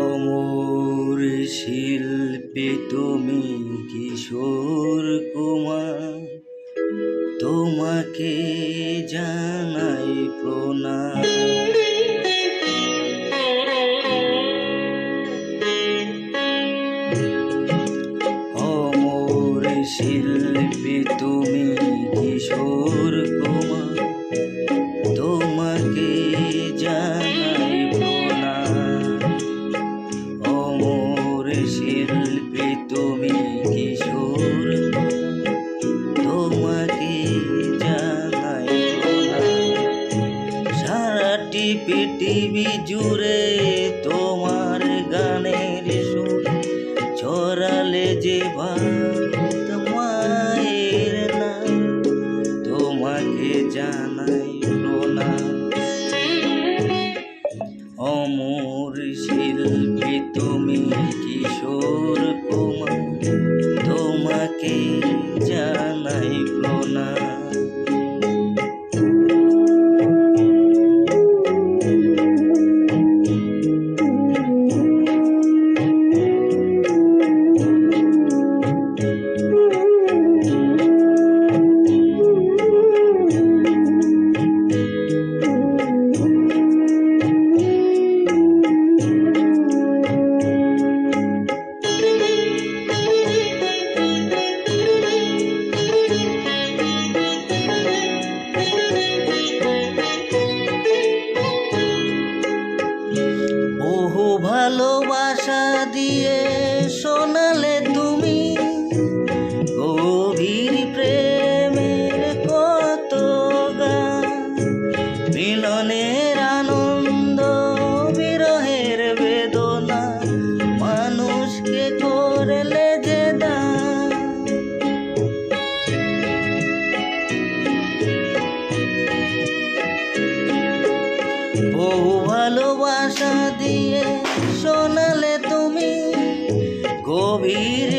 অমর শিল্পী তুমি কিশোর কুমার, তোমাকে জানাই প্রণাম। অমর শিল্পী তুমি কিশোর কুমার, তোমাকে জানাই প্রণাম। অমর শিল্পী তুমি কিশোর, তোমাকে জানাই প্রণাম। সারাটি পৃথিবী জুড়ে তোমার গানের সুর ছড়ালে যে ভারত মায়ের নাম, তোমাকে জানাই প্রণাম। অমর শিল্পী তুমি কিশোর কুমার, তোমাকে জানাই প্রণাম। বহু ভালোবাসা দিয়ে শোনালে তুমি গভীর প্রেমের কত গান। মিলনের আনন্দ, বিরহের বেদনা, মানুষকে করলে যে দান। বহু ভালোবাসা দিয়ে শোনালে তুমি গভীর